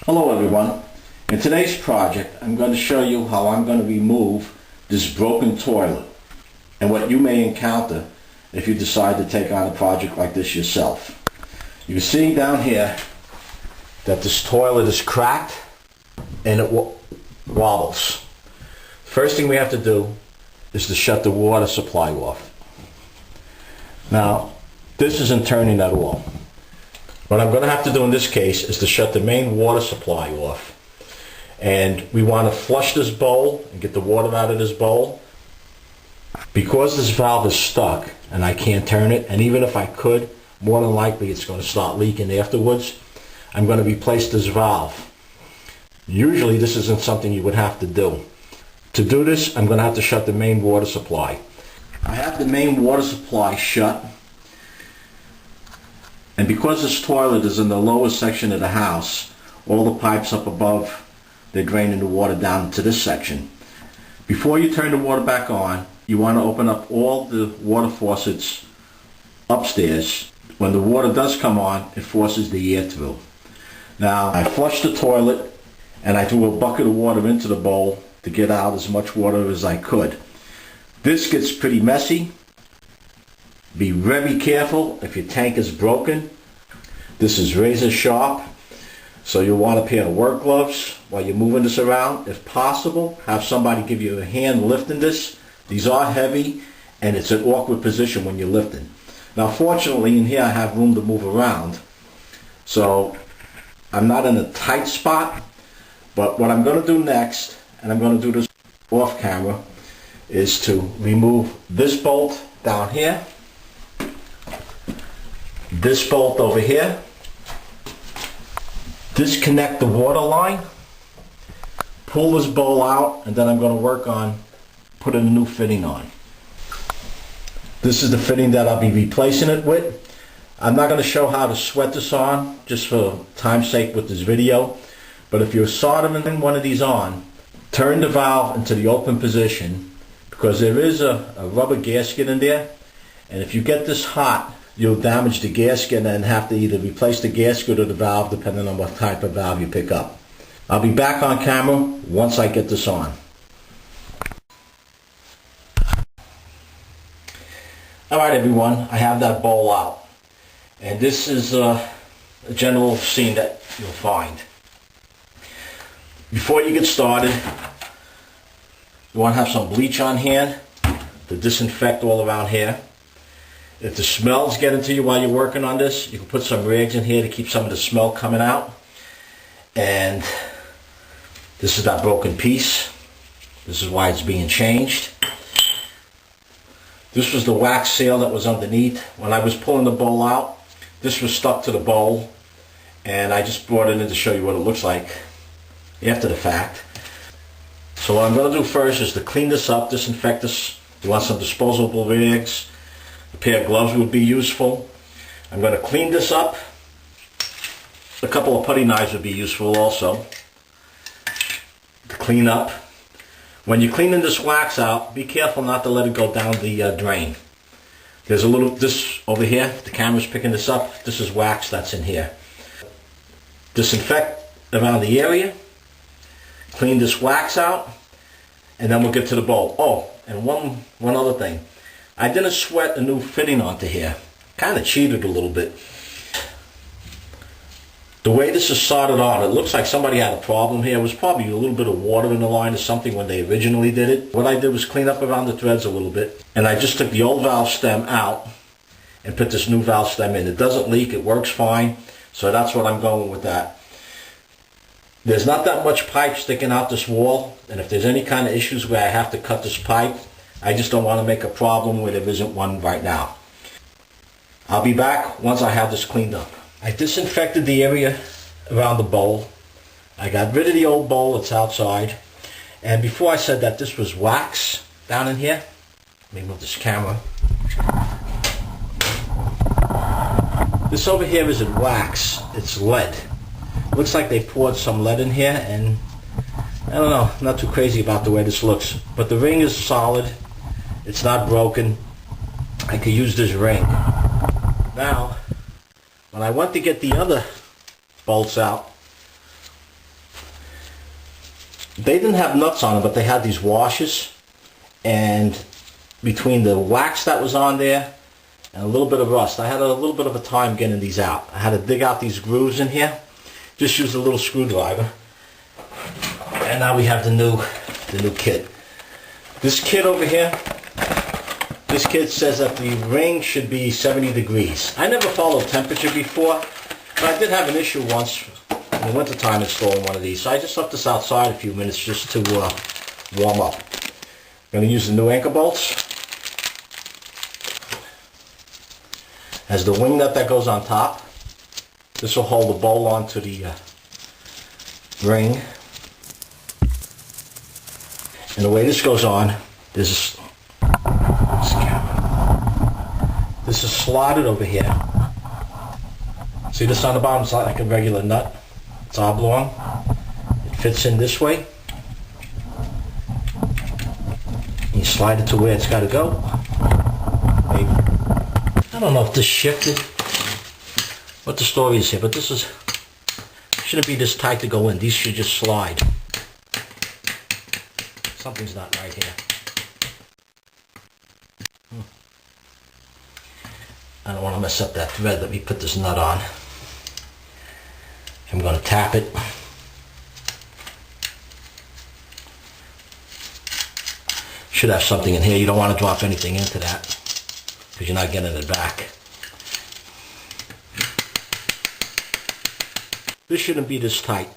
Hello everyone. In today's project I'm going to show you how I'm going to remove this broken toilet and what you may encounter if you decide to take on a project like this yourself. You see down here that this toilet is cracked and it wobbles. First thing we have to do is to shut the water supply off. Now this isn't turning at all. What I'm going to have to do in this case is to shut the main water supply off. And we want to flush this bowl and get the water out of this bowl. Because this valve is stuck and I can't turn it, and even if I could, more than likely it's going to start leaking afterwards, I'm going to replace this valve. Usually this isn't something you would have to do. To do this, I'm going to have to shut the main water supply. I have the main water supply shut. And because this toilet is in the lower section of the house, all the pipes up above, they're draining the water down to this section. Before you turn the water back on, you want to open up all the water faucets upstairs. When the water does come on, it forces the air through. Now, I flushed the toilet and I threw a bucket of water into the bowl to get out as much water as I could. This gets pretty messy. Be very careful if your tank is broken. This is razor sharp, so you'll want a pair of work gloves while you're moving this around. If possible, have somebody give you a hand lifting this. These are heavy and it's an awkward position when you're lifting. Now fortunately in here I have room to move around, so I'm not in a tight spot. But what I'm going to do next, and I'm going to do this off camera, is to remove this bolt down here, this bolt over here, disconnect the water line, pull this bowl out, and then I'm going to work on putting a new fitting on. This is the fitting that I'll be replacing it with. I'm not going to show how to sweat this on, just for time's sake with this video, but if you're soldering one of these on, turn the valve into the open position, because there is a rubber gasket in there, and if you get this hot, you'll damage the gasket and have to either replace the gasket or the valve depending on what type of valve you pick up. I'll be back on camera once I get this on. Alright everyone, I have that bowl out. And this is a general scene that you'll find. Before you get started, you want to have some bleach on hand to disinfect all around here. If the smells get into you while you're working on this, you can put some rags in here to keep some of the smell coming out. And this is that broken piece. This is why it's being changed. This was the wax seal that was underneath. When I was pulling the bowl out, this was stuck to the bowl, and I just brought it in to show you what it looks like after the fact. So what I'm going to do first is to clean this up, disinfect this. You want some disposable rags. A pair of gloves would be useful. I'm going to clean this up. A couple of putty knives would be useful also to clean up. When you're cleaning this wax out, be careful not to let it go down the drain. There's a little, this over here, the camera's picking this up, this is wax that's in here. Disinfect around the area, clean this wax out, and then we'll get to the bowl. Oh, and one other thing. I didn't sweat a new fitting onto here. Kind of cheated a little bit. The way this is soldered on, it looks like somebody had a problem here. It was probably a little bit of water in the line or something when they originally did it. What I did was clean up around the threads a little bit, and I just took the old valve stem out and put this new valve stem in. It doesn't leak, it works fine, so that's what I'm going with that. There's not that much pipe sticking out this wall, and if there's any kind of issues where I have to cut this pipe, I just don't want to make a problem where there isn't one right now. I'll be back once I have this cleaned up. I disinfected the area around the bowl. I got rid of the old bowl that's outside. And before I said that this was wax down in here. Let me move this camera. This over here isn't wax, it's lead. Looks like they poured some lead in here, and I don't know, I'm not too crazy about the way this looks. But the ring is solid. It's not broken. I could use this ring. Now, when I went to get the other bolts out, They didn't have nuts on them, but they had these washers, and between the wax that was on there and a little bit of rust, I had a little bit of a time getting these out. I had to dig out these grooves in here, just use a little screwdriver, and now we have the new kit. This kit over here, this kit says that the ring should be 70 degrees. I never followed temperature before, but I did have an issue once in the winter time installing one of these. So I just left this outside a few minutes just to warm up. I'm going to use the new anchor bolts as the wing nut that goes on top. This will hold the bowl onto the ring. And the way this goes on, this is slotted over here. See this on the bottom? It's like a regular nut. It's oblong. It fits in this way. You slide it to where it's got to go. Maybe. I don't know if this shifted, what the story is here, but this shouldn't be this tight to go in. These should just slide. Something's not right here. I don't want to mess up that thread. Let me put this nut on. I'm going to tap it. Should have something in here. You don't want to drop anything into that because you're not getting it back. This shouldn't be this tight.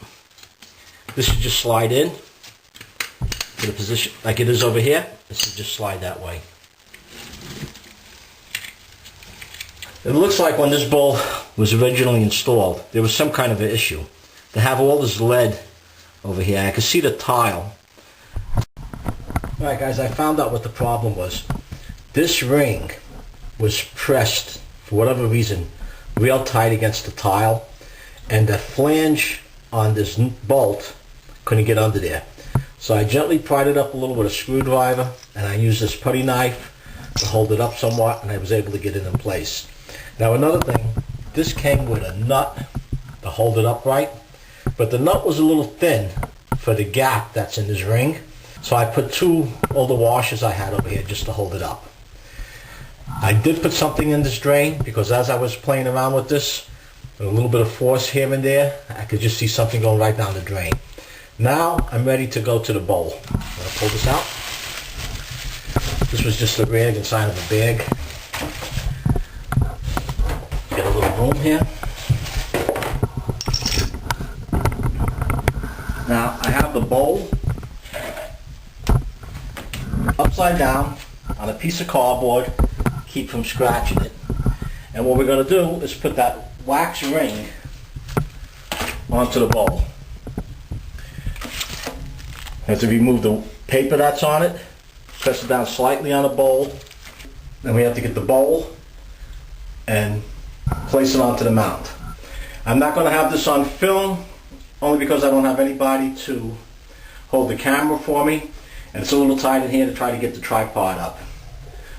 This should just slide in to the position like it is over here. It should just slide that way. It looks like when this bowl was originally installed, there was some kind of an issue. To have all this lead over here, I could see the tile. Alright guys, I found out what the problem was. This ring was pressed, for whatever reason, real tight against the tile, and the flange on this bolt couldn't get under there. So I gently pried it up a little with a screwdriver, and I used this putty knife to hold it up somewhat, and I was able to get it in place. Now another thing, this came with a nut to hold it upright, but the nut was a little thin for the gap that's in this ring. So I put two older washers I had over here just to hold it up. I did put something in this drain because as I was playing around with this, with a little bit of force here and there, I could just see something going right down the drain. Now I'm ready to go to the bowl. I'm going to pull this out. This was just a rag inside of a bag. Get a little room here. Now I have the bowl upside down on a piece of cardboard, keep from scratching it. And what we're going to do is put that wax ring onto the bowl. You have to remove the paper that's on it, press it down slightly on the bowl. Then we have to get the bowl and place it onto the mount. I'm not going to have this on film only because I don't have anybody to hold the camera for me. And it's a little tight in here to try to get the tripod up.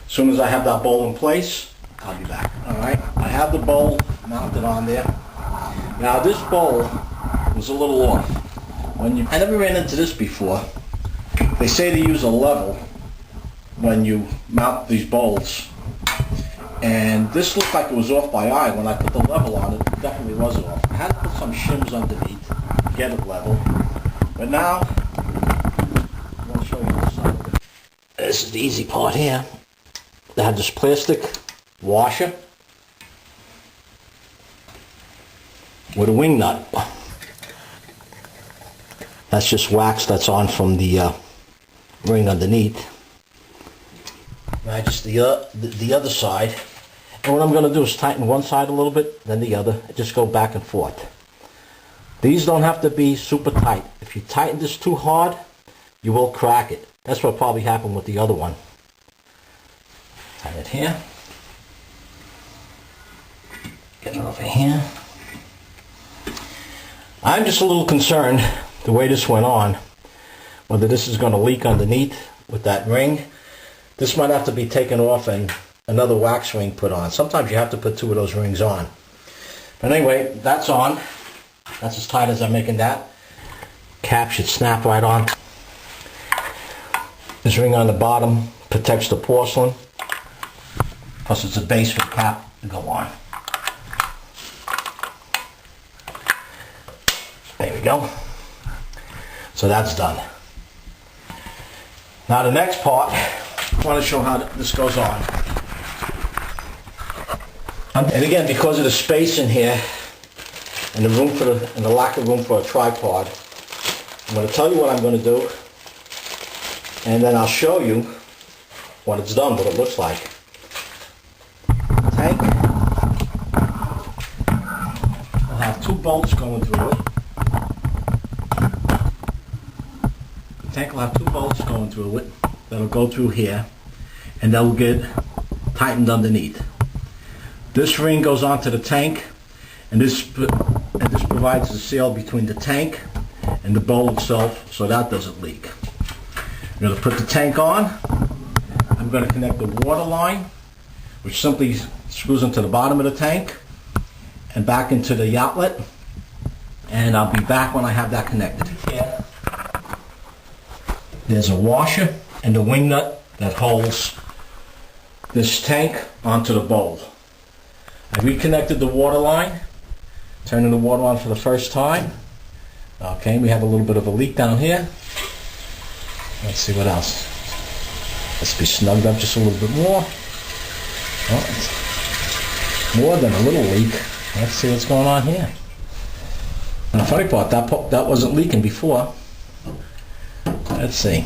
As soon as I have that bowl in place, I'll be back. Alright, I have the bowl mounted on there. Now this bowl was a little off. I never ran into this before. They say to use a level when you mount these bowls. And this looked like it was off by eye. When I put the level on it, it definitely was off. I had to put some shims underneath to get it level. But now, this is the easy part here. I had this plastic washer with a wing nut. That's just wax that's on from the ring underneath. Right, just the other side. And what I'm going to do is tighten one side a little bit, then the other. Just go back and forth. These don't have to be super tight. If you tighten this too hard, you will crack it. That's what probably happened with the other one. Tighten it here. Get it over here. I'm just a little concerned the way this went on, whether this is going to leak underneath with that ring. This might have to be taken off and another wax ring put on. Sometimes you have to put two of those rings on. But anyway, that's on. That's as tight as I'm making that. cap should snap right on. This ring on the bottom protects the porcelain. Plus it's a base for the cap to go on. There we go. So that's done. Now the next part, I want to show how this goes on. And again, because of the space in here and the room and the lack of room for a tripod, I'm going to tell you what I'm going to do, and then I'll show you when it's done what it looks like. Tank will have two bolts going through it. The tank will have two bolts going through it that'll go through here, and they'll get tightened underneath. This ring goes onto the tank, and this provides the seal between the tank and the bowl itself, so that doesn't leak. I'm going to put the tank on. I'm going to connect the water line, which simply screws into the bottom of the tank and back into the outlet, and I'll be back when I have that connected. Here, there's a washer and a wing nut that holds this tank onto the bowl. I reconnected the water line, turning the water on for the first time. Okay, we have a little bit of a leak down here. Let's see what else. Let's be snugged up just a little bit more. Oh, it's more than a little leak. Let's see what's going on here. And the funny part, that wasn't leaking before. Let's see.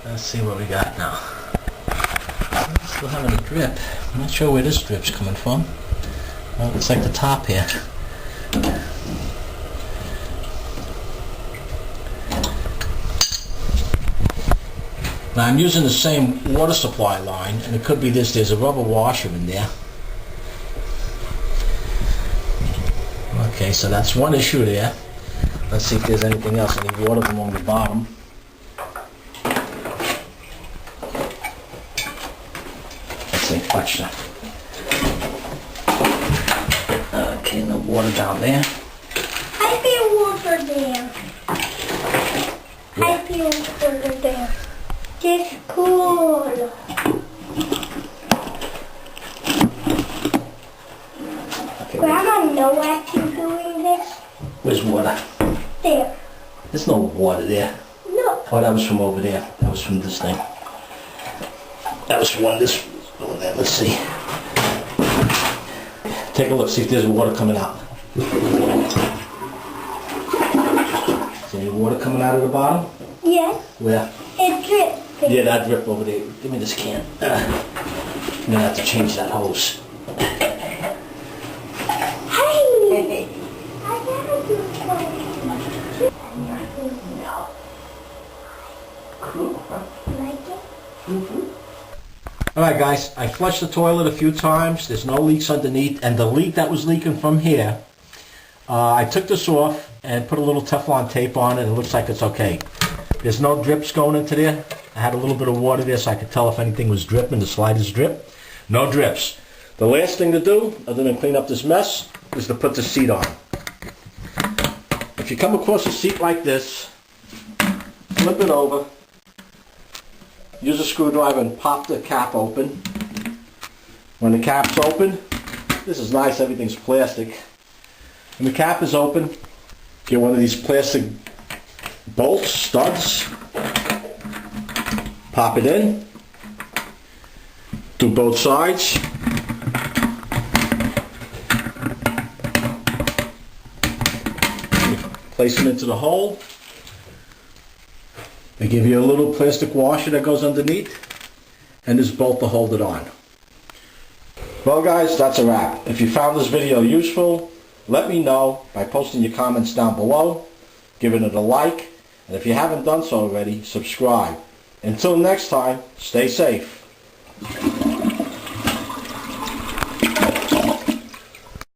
Let's see what we got now. Still having a drip. I'm not sure where this drip's coming from. Well, it's like the top here. Now I'm using the same water supply line, and it could be this. There's a rubber washer in there. Okay, so that's one issue there. Let's see if there's anything else. Any water along the bottom. Watch that. Okay, no water down there. I feel water there. Yeah. I feel water there. It's cool. Okay, Grandma, know why you're doing this? where's water? There. There's no water there. Look. Oh, that was from over there. That was from this thing. That was from this over there. Let's see. Take a look, see if there's water coming out. Is there any water coming out of the bottom? Yes. Where? It drips. Yeah, that drip over there. Give me this can. I'm gonna have to change that hose. Hey! I gotta do something. No. Cool, huh? Like it? Mm-hmm. Alright guys, I flushed the toilet a few times. There's no leaks underneath, and the leak that was leaking from here, I took this off and put a little Teflon tape on it. It looks like it's okay. There's no drips going into there. I had a little bit of water there so I could tell if anything was dripping, the sliders drip. No drips. The last thing to do, other than clean up this mess, is to put the seat on. If you come across a seat like this, flip it over. Use a screwdriver and pop the cap open. When the cap's open, this is nice, everything's plastic. When the cap is open, get one of these plastic bolts, studs, pop it in, do both sides. Place them into the hole. They give you a little plastic washer that goes underneath, and this bolt to hold it on. Well guys, that's a wrap. If you found this video useful, let me know by posting your comments down below, giving it a like, and if you haven't done so already, subscribe. Until next time, stay safe.